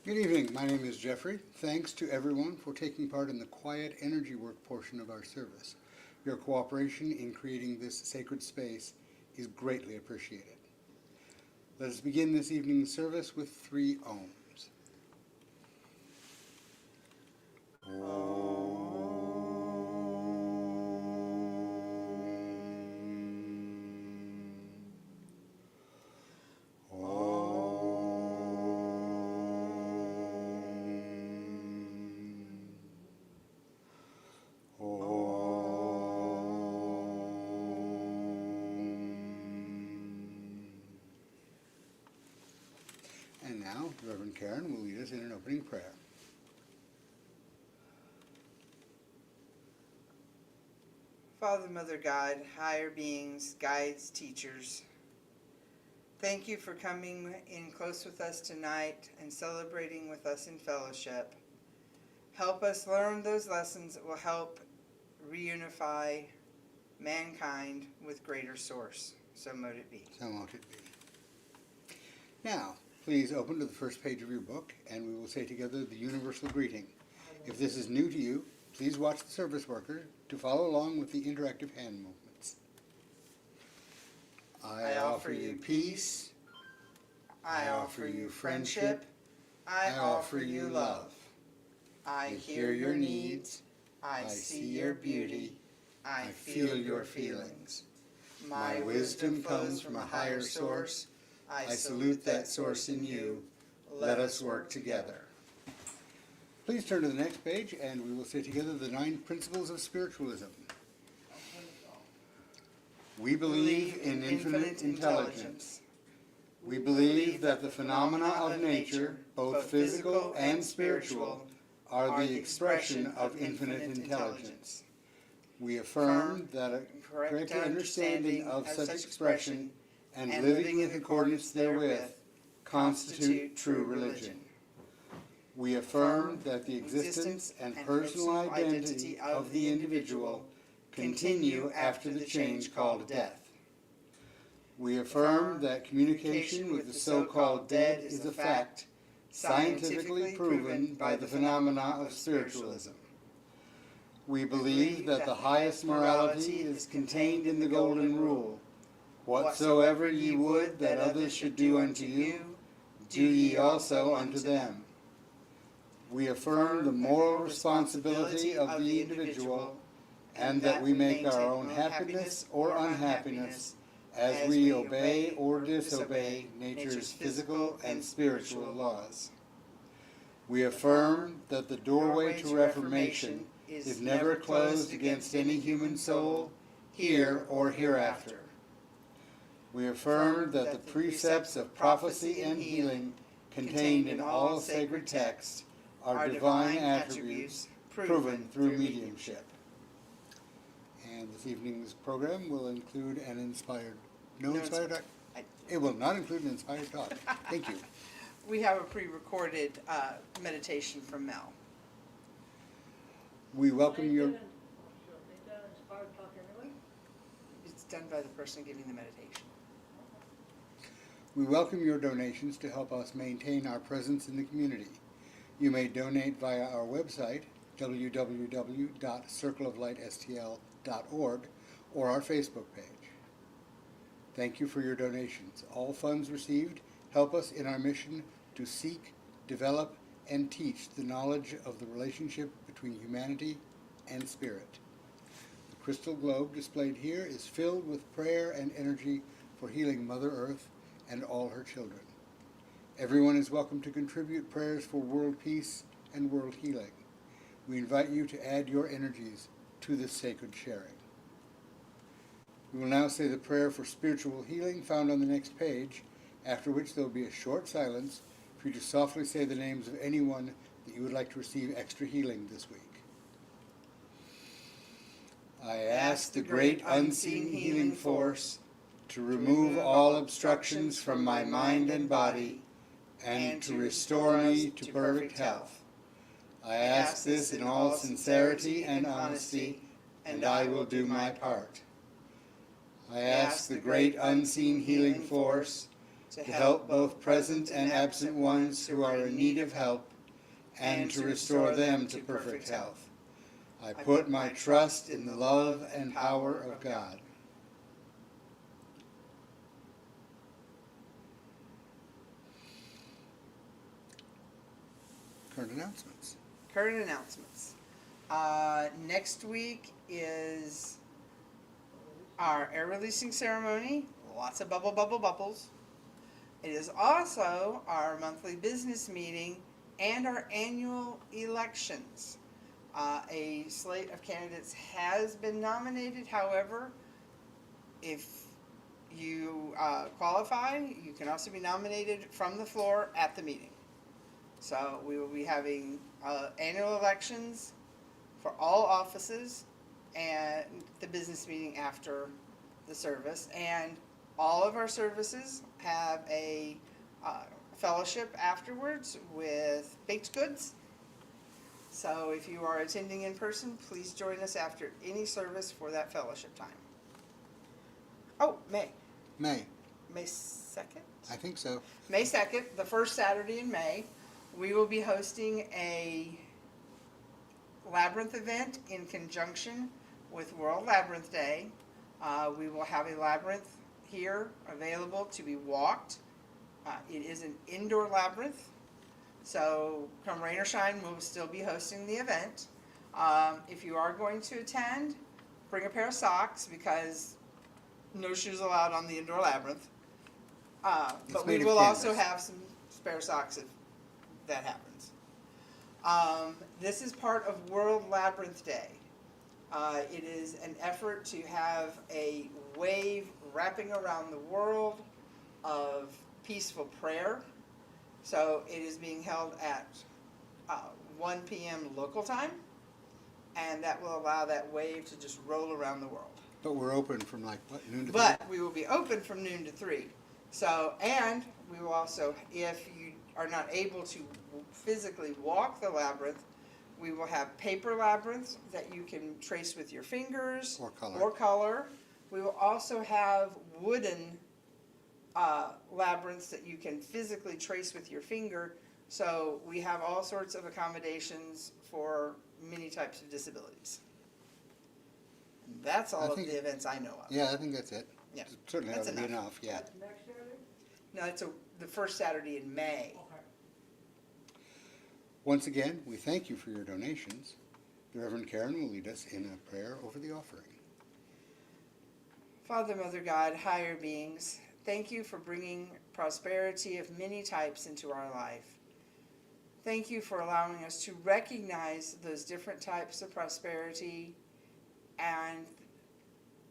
Good evening. My name is Jeffrey. Thanks to everyone for taking part in the quiet energy work portion of our service. Your cooperation in creating this sacred space is greatly appreciated. Let us begin this evening's service with 3 ohms. And now, Reverend Karen will lead us in an opening prayer. Father, Mother, God, higher beings, guides, teachers, thank you for coming in close with us tonight and celebrating with us in fellowship. Help us learn those lessons that will help reunify mankind with greater source. So mote it be. So mote it be. Now, please open to the first page of your book, and we will say together the universal greeting. If this is new to you, please watch the service worker to follow along with the interactive hand movements. I offer you peace. I offer you friendship. I offer you love. I hear your needs. I see your beauty. I feel your feelings. My wisdom comes from a higher source. I salute that source in you. Let us work together. Please turn to the next page, and we will say together the 9 principles of spiritualism. We believe in infinite intelligence. We believe that the phenomena of nature, both physical and spiritual, are the expression of infinite intelligence. We affirm that a correct understanding of such expression and living in accordance therewith constitute true religion. We affirm that the existence and personal identity of the individual continue after the change called death. We affirm that communication with the so-called dead is a fact, scientifically proven by the phenomena of spiritualism. We believe that the highest morality is contained in the Golden Rule. Whatsoever ye would that others should do unto you, do ye also unto them. We affirm the moral responsibility of the individual, and that we make our own happiness or unhappiness as we obey or disobey nature's physical and spiritual laws. We affirm that the doorway to reformation is never closed against any human soul, here or hereafter. We affirm that the precepts of prophecy and healing contained in all sacred texts are divine attributes proven through mediumship. And this evening's program will include an inspired talk. It will not include an inspired talk. Thank you. We have a pre-recorded meditation from Mel. We welcome your... It's done by the person giving the meditation. We welcome your donations to help us maintain our presence in the community. You may donate via our website, www.circleoflightstl.org, or our Facebook page. Thank you for your donations. All funds received help us in our mission to seek, develop, and teach the knowledge of the relationship between humanity and spirit. The crystal globe displayed here is filled with prayer and energy for healing Mother Earth and all her children. Everyone is welcome to contribute prayers for world peace and world healing. We invite you to add your energies to this sacred sharing. We will now say the prayer for spiritual healing found on the next page, after which there will be a short silence for you to softly say the names of anyone that you would like to receive extra healing this week. I ask the great unseen healing force to remove all obstructions from my mind and body and to restore me to perfect health. I ask this in all sincerity and honesty, and I will do my part. I ask the great unseen healing force to help both present and absent ones who are in need of help, and to restore them to perfect health. I put my trust in the love and power of God. Current announcements. Current announcements. Next week is our air releasing ceremony. Lots of bubbles. It is also our monthly business meeting and our annual elections. A slate of candidates has been nominated. However, if you qualify, you can also be nominated from the floor at the meeting. So we will be having annual elections for all offices and the business meeting after the service. And all of our services have a fellowship afterwards with baked goods. So if you are attending in person, please join us after any service for that fellowship time. Oh, May 2nd? I think so. May 2nd, the first Saturday in May, we will be hosting a labyrinth event in conjunction with World Labyrinth Day. We will have a labyrinth here available to be walked. It is an indoor labyrinth, so come rain or shine, we'll still be hosting the event. If you are going to attend, bring a pair of socks because no shoes allowed on the indoor labyrinth. But we will also have some spare socks if that happens. This is part of World Labyrinth Day. It is an effort to have a wave wrapping around the world of peaceful prayer. So it is being held at 1 p.m. local time, and that will allow that wave to just roll around the world. But we're open from like, what, noon to 3? But we will be open from noon to 3. So, and we will also, if you are not able to physically walk the labyrinth, we will have paper labyrinths that you can trace with your fingers or color. We will also have wooden labyrinths that you can physically trace with your finger. So we have all sorts of accommodations for many types of disabilities. That's all of the events I know of. Yeah, I think that's it. Yeah, Certainly that's ought to be enough, yeah. No, it's the first Saturday in May. Once again, we thank you for your donations. The Reverend Karen will lead us in a prayer over the offering. Father, Mother God, higher beings, thank you for bringing prosperity of many types into our life. Thank you for allowing us to recognize those different types of prosperity and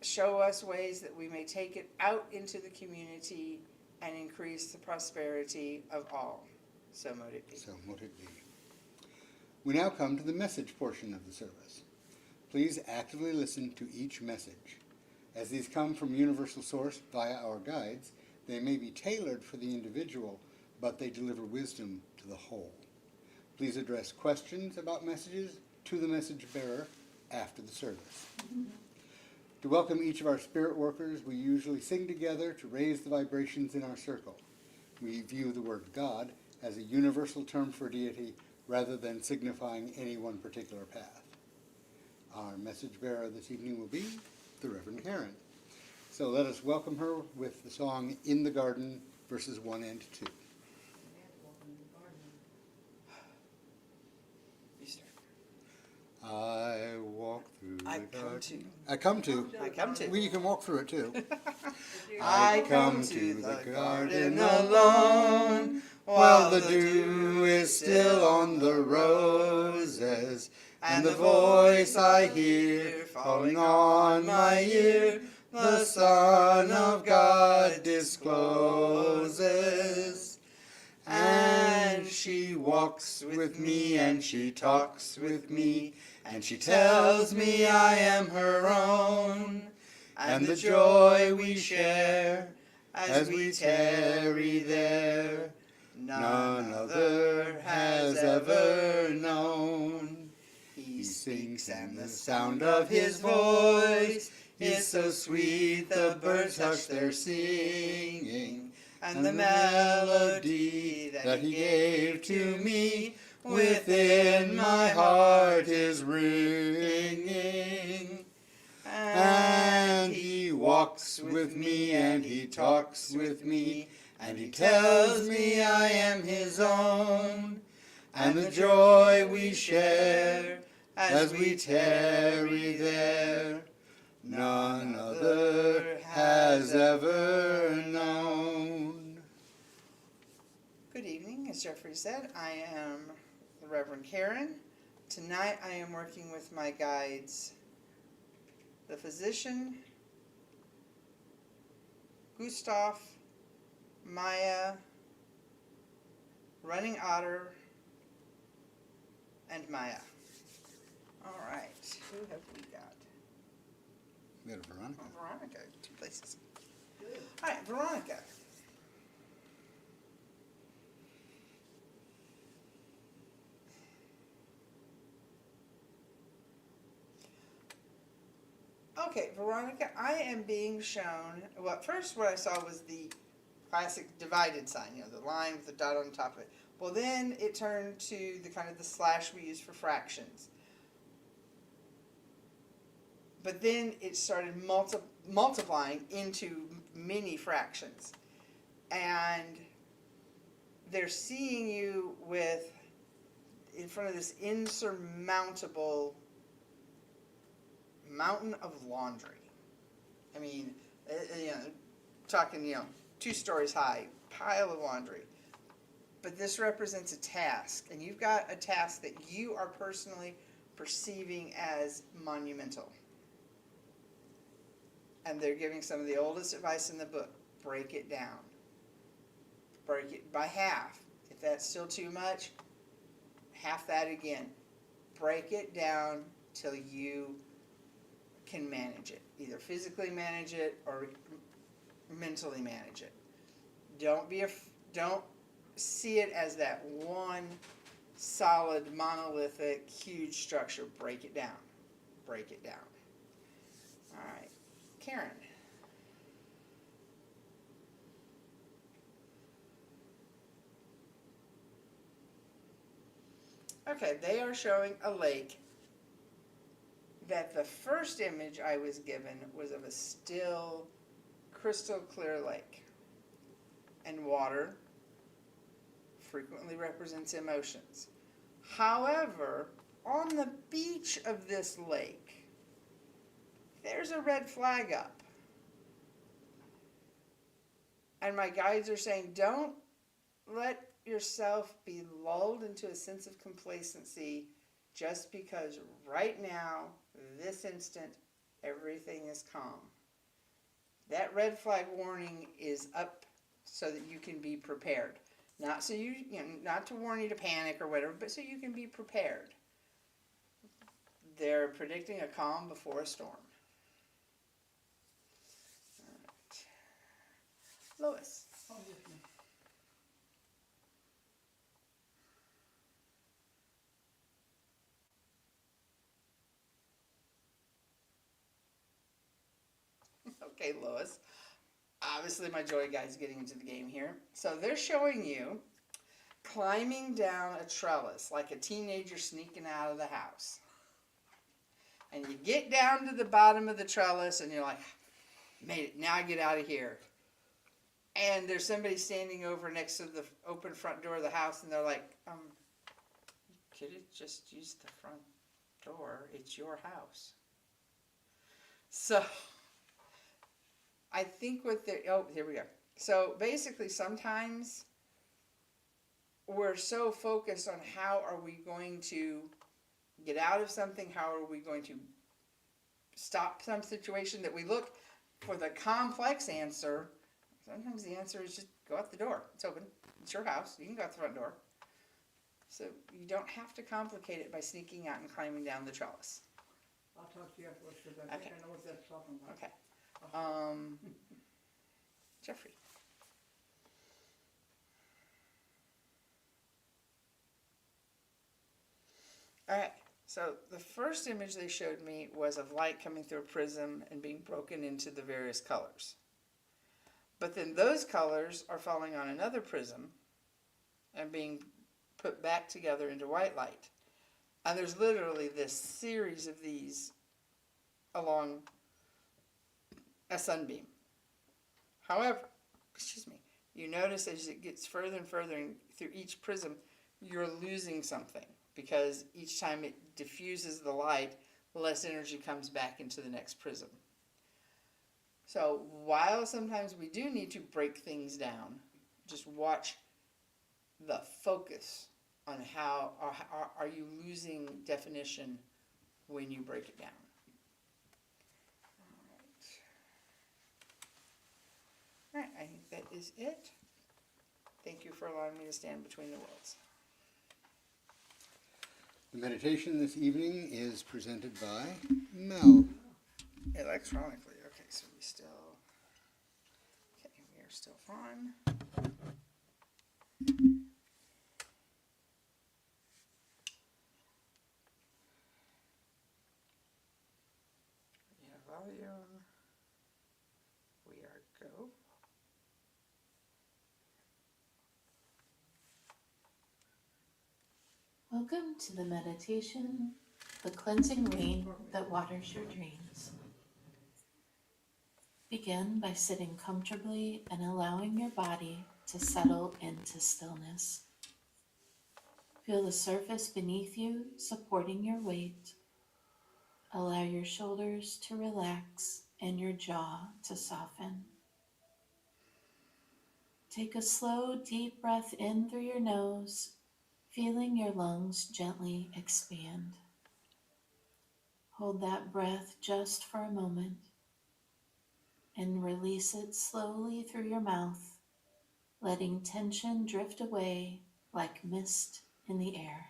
show us ways that we may take it out into the community and increase the prosperity of all. So mote it be. So mote it be. We now come to the message portion of the service. Please actively listen to each message. As these come from universal source via our guides, they may be tailored for the individual, but they deliver wisdom to the whole. Please address questions about messages to the message bearer after the service. To welcome each of our spirit workers, we usually sing together to raise the vibrations in our circle. We view the word God as a universal term for deity rather than signifying any one particular path. Our message bearer this evening will be the Reverend Karen. So let us welcome her with the song In the Garden, verses 1 and 2. I walk through the garden. I come to. Well, you can walk through it too. I come to the garden alone, while the dew is still on the roses, and the voice I hear falling on my ear, the Son of God discloses. And she walks with me, and she talks with me, and she tells me I am her own, and the joy we share as we tarry there, none other has ever known. He sings, and the sound of his voice is so sweet, the birds hush their singing, and the melody that he gave to me within my heart is ringing. And he walks with me, and he talks with me, and he tells me I am his own. And the joy we share as we tarry there, none other has ever known. Good evening, as Jeffrey said. I am the Reverend Karen. Tonight I am working with my guides, the physician, Gustav, Maya, Running Otter, and Maya. All right, who have we got? We got Veronica. Oh, Veronica, 2 places. Good. All right, Veronica. Okay, Veronica, I am being shown, well, first what I saw was the classic divided sign, you know, the line with the dot on top of it. Well, then it turned to the kind of the slash we use for fractions. But then it started multiplying into many fractions. And they're seeing you with, in front of this insurmountable mountain of laundry. I mean, you know, talking, 2 stories high, pile of laundry. But this represents a task, and you've got a task that you are personally perceiving as monumental. And they're giving some of the oldest advice in the book. Break it down. Break it by half. If that's still too much, half that again. Break it down till you can manage it. Either physically manage it or mentally manage it. Don't see it as that one solid, monolithic, huge structure. Break it down. Break it down. All right. Karen. Okay, they are showing a lake that the first image I was given was of a still, crystal clear lake. And water frequently represents emotions. However, on the beach of this lake, there's a red flag up. And my guides are saying, don't let yourself be lulled into a sense of complacency just because right now, this instant, everything is calm. That red flag warning is up so that you can be prepared. Not so not to warn you to panic or whatever, but so you can be prepared. They're predicting a calm before a storm. All right. Lois. Okay, Lois. Obviously, my joy guide's getting into the game here. So they're showing you climbing down a trellis like a teenager sneaking out of the house. And you get down to the bottom of the trellis and you're like, made it, now I get out of here. And there's somebody standing over next to the open front door of the house and they're like, could have just used the front door. It's your house. So I think here we go. So basically sometimes we're so focused on how are we going to get out of something, how are we going to stop some situation that we look for the complex answer. Sometimes the answer is just go out the door. It's open. It's your house. You can go out the front door. So you don't have to complicate it by sneaking out and climbing down the trellis. I'll talk to you afterwards because I think I know what that's talking about. Okay. Jeffrey. All right. So the first image they showed me was of light coming through a prism and being broken into the various colors. But then those colors are falling on another prism and being put back together into white light. And there's literally this series of these along a sunbeam. However, you notice as it gets further and further through each prism, you're losing something because each time it diffuses the light, less energy comes back into the next prism. So while sometimes we do need to break things down, just watch the focus on how are you losing definition when you break it down. All right, I think that is it. Thank you for allowing me to stand between the worlds. The meditation this evening is presented by Mel. Electronically, okay, so we are still on. We have volume. We are go. Welcome to the meditation, the cleansing rain that waters your dreams. Begin by sitting comfortably and allowing your body to settle into stillness. Feel the surface beneath you supporting your weight. Allow your shoulders to relax and your jaw to soften. Take a slow, deep breath in through your nose, feeling your lungs gently expand. Hold that breath just for a moment and release it slowly through your mouth, letting tension drift away like mist in the air.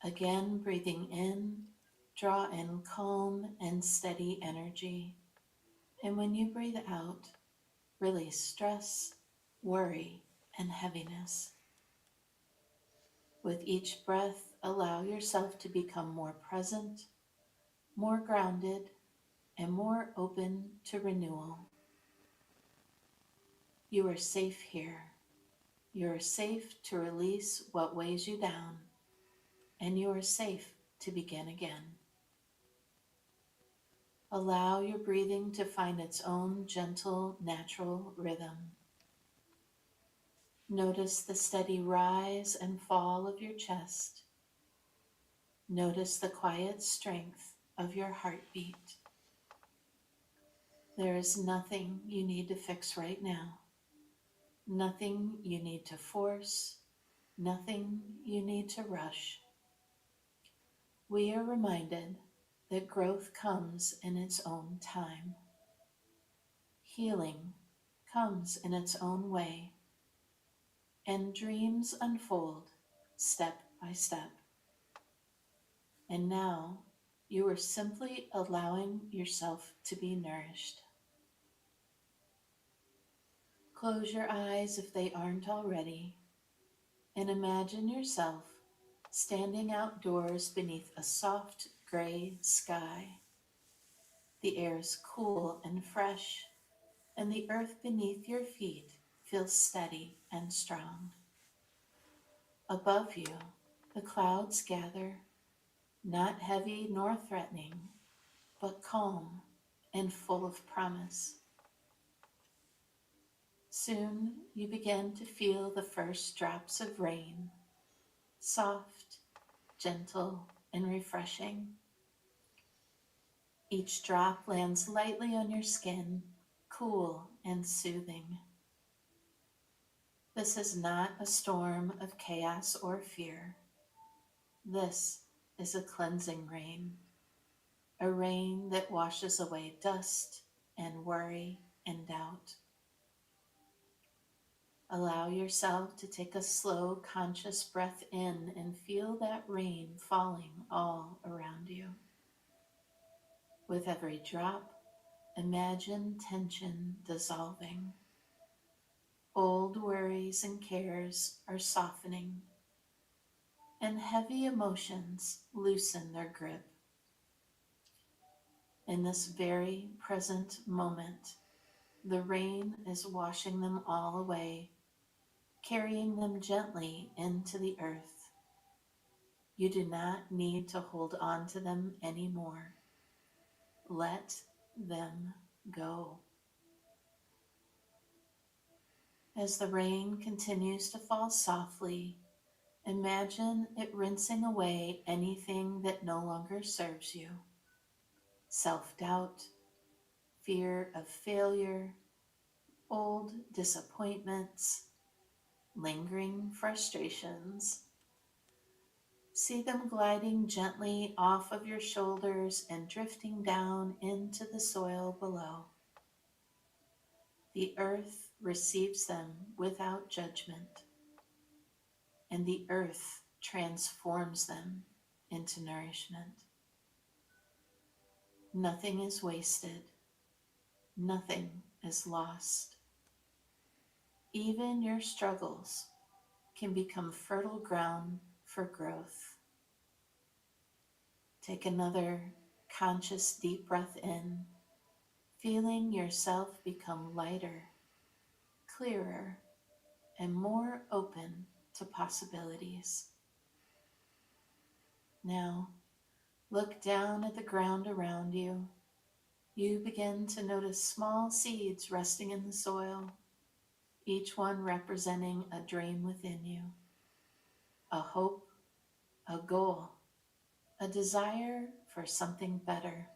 Again, breathing in, draw in calm and steady energy. And when you breathe out, release stress, worry, and heaviness. With each breath, allow yourself to become more present, more grounded, and more open to renewal. You are safe here. You are safe to release what weighs you down, and you are safe to begin again. Allow your breathing to find its own gentle, natural rhythm. Notice the steady rise and fall of your chest. Notice the quiet strength of your heartbeat. There is nothing you need to fix right now. Nothing you need to force. Nothing you need to rush. We are reminded that growth comes in its own time. Healing comes in its own way. And dreams unfold step by step. And now you are simply allowing yourself to be nourished. Close your eyes if they aren't already, and imagine yourself standing outdoors beneath a soft gray sky. The air is cool and fresh, and the earth beneath your feet feels steady and strong. Above you, the clouds gather, not heavy nor threatening, but calm and full of promise. Soon you begin to feel the first drops of rain, soft, gentle, and refreshing. Each drop lands lightly on your skin, cool and soothing. This is not a storm of chaos or fear. This is a cleansing rain, a rain that washes away dust and worry and doubt. Allow yourself to take a slow, conscious breath in and feel that rain falling all around you. With every drop, imagine tension dissolving. Old worries and cares are softening, and heavy emotions loosen their grip. In this very present moment, the rain is washing them all away, carrying them gently into the earth. You do not need to hold on to them anymore. Let them go. As the rain continues to fall softly, imagine it rinsing away anything that no longer serves you. Self-doubt, fear of failure, old disappointments, lingering frustrations. See them gliding gently off of your shoulders and drifting down into the soil below. The earth receives them without judgment, and the earth transforms them into nourishment. Nothing is wasted. Nothing is lost. Even your struggles can become fertile ground for growth. Take another conscious deep breath in, feeling yourself become lighter, clearer, and more open to possibilities. Now, look down at the ground around you. You begin to notice small seeds resting in the soil, each one representing a dream within you, a hope, a goal, a desire for something better.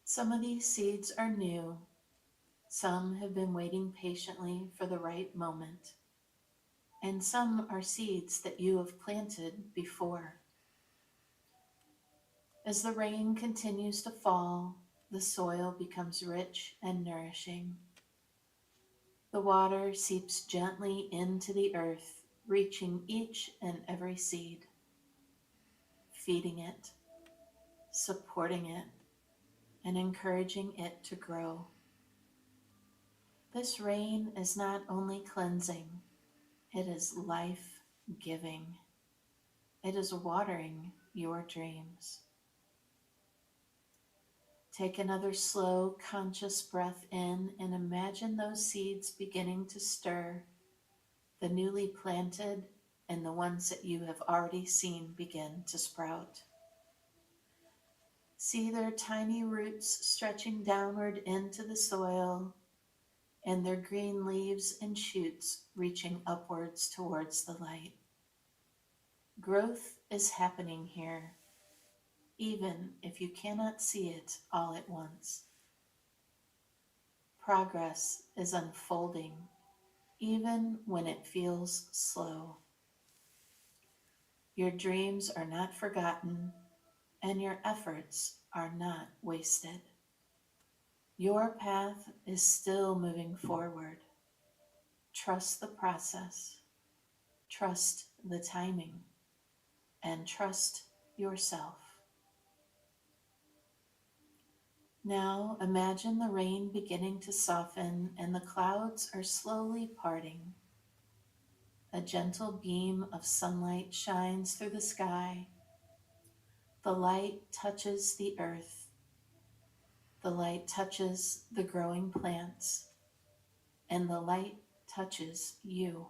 Some of these seeds are new. Some have been waiting patiently for the right moment. And some are seeds that you have planted before. As the rain continues to fall, the soil becomes rich and nourishing. The water seeps gently into the earth, reaching each and every seed, feeding it, supporting it, and encouraging it to grow. This rain is not only cleansing, it is life-giving. It is watering your dreams. Take another slow, conscious breath in and imagine those seeds beginning to stir, the newly planted and the ones that you have already seen begin to sprout. See their tiny roots stretching downward into the soil and their green leaves and shoots reaching upwards towards the light. Growth is happening here, even if you cannot see it all at once. Progress is unfolding, even when it feels slow. Your dreams are not forgotten, and your efforts are not wasted. Your path is still moving forward. Trust the process, trust the timing, and trust yourself. Now imagine the rain beginning to soften and the clouds are slowly parting. A gentle beam of sunlight shines through the sky. The light touches the earth. The light touches the growing plants. And the light touches you.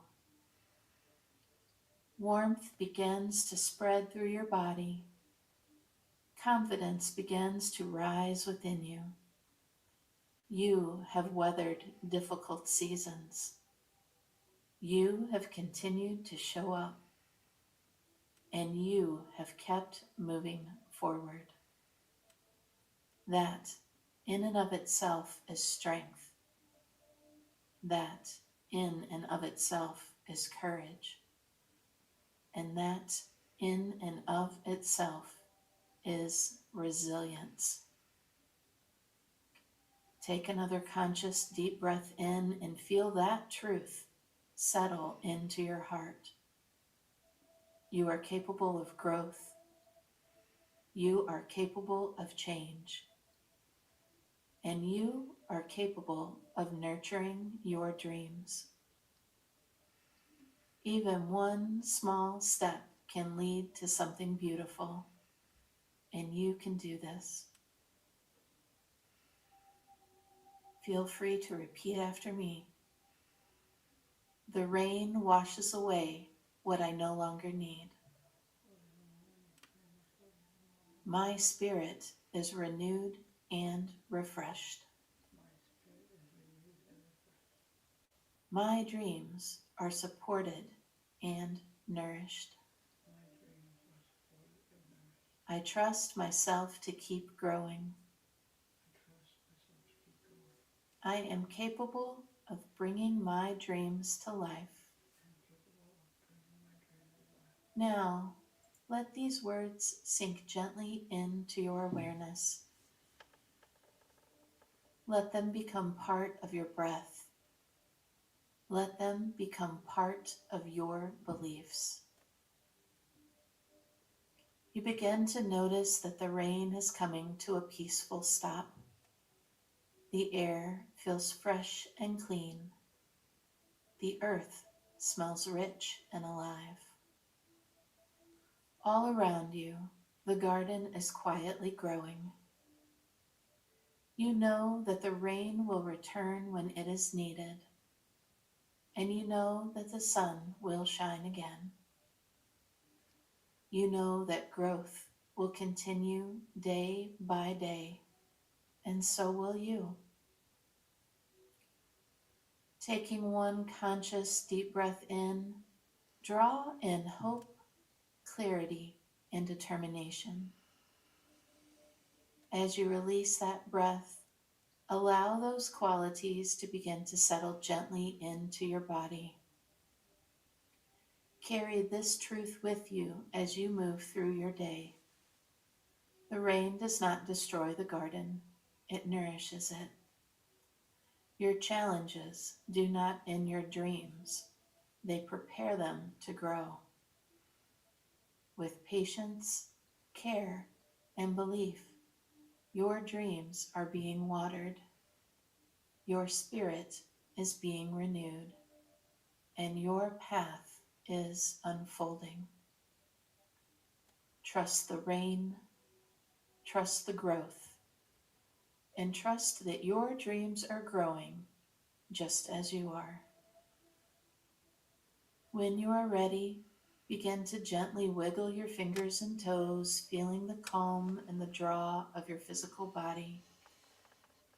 Warmth begins to spread through your body. Confidence begins to rise within you. You have weathered difficult seasons. You have continued to show up, and you have kept moving forward. That, in and of itself, is strength. That, in and of itself, is courage. And that, in and of itself, is resilience. Take another conscious deep breath in and feel that truth settle into your heart. You are capable of growth. You are capable of change. And you are capable of nurturing your dreams. Even one small step can lead to something beautiful, and you can do this. Feel free to repeat after me. The rain washes away what I no longer need. My spirit is renewed and refreshed. My dreams are supported and nourished. I trust myself to keep growing. I am capable of bringing my dreams to life. Now, let these words sink gently into your awareness. Let them become part of your breath. Let them become part of your beliefs. You begin to notice that the rain is coming to a peaceful stop. The air feels fresh and clean. The earth smells rich and alive. All around you, the garden is quietly growing. You know that the rain will return when it is needed, and you know that the sun will shine again. You know that growth will continue day by day, and so will you. Taking one conscious deep breath in, draw in hope, clarity, and determination. As you release that breath, allow those qualities to begin to settle gently into your body. Carry this truth with you as you move through your day. The rain does not destroy the garden, it nourishes it. Your challenges do not end your dreams, they prepare them to grow. With patience, care, and belief, your dreams are being watered. Your spirit is being renewed, and your path is unfolding. Trust the rain, trust the growth, and trust that your dreams are growing just as you are. When you are ready, begin to gently wiggle your fingers and toes, feeling the calm and the draw of your physical body.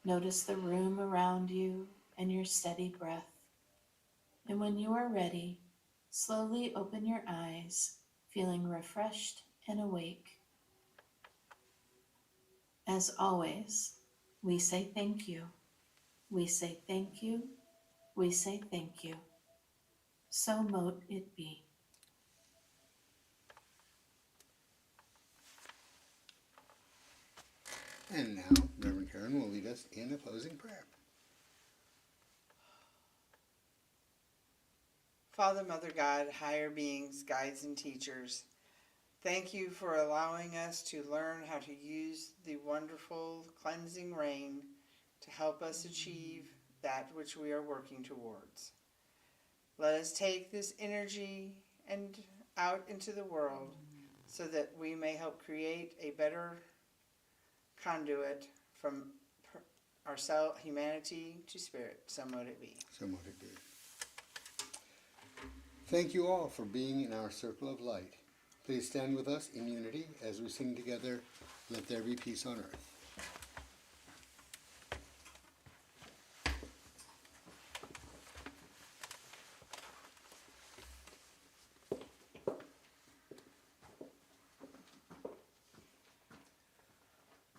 Notice the room around you and your steady breath. And when you are ready, slowly open your eyes, feeling refreshed and awake. As always, we say thank you. We say thank you. We say thank you. So mote it be. And now, Reverend Karen will lead us in a closing prayer. Father, Mother God, higher beings, guides, and teachers, thank you for allowing us to learn how to use the wonderful cleansing rain to help us achieve that which we are working towards. Let us take this energy and out into the world so that we may help create a better conduit from ourselves, humanity to spirit. So mote it be. So mote it be. Thank you all for being in our circle of light. Please stand with us in unity as we sing together, Let There Be Peace on Earth.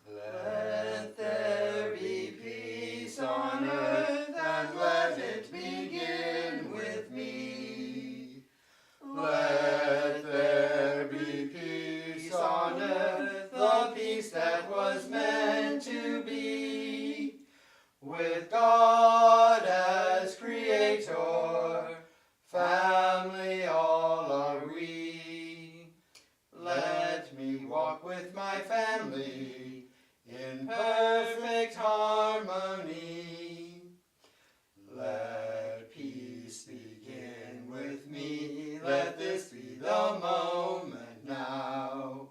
Let there be peace on earth, and let it begin with me. Let there be peace on earth, the peace that was meant to be. With God as creator, family all are we. Let me walk with my family in perfect harmony. Let peace begin with me. Let this be the moment now.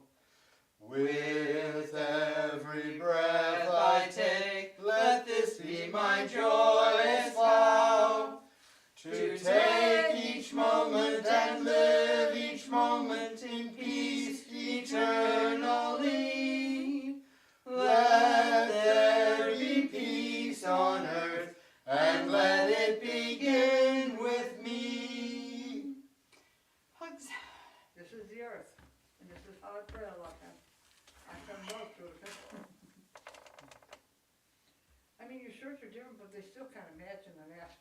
With every breath I take, let this be my this is how I pray a lot of times. I can go through it. I mean, your shirts are different, but they still kind of match in the mask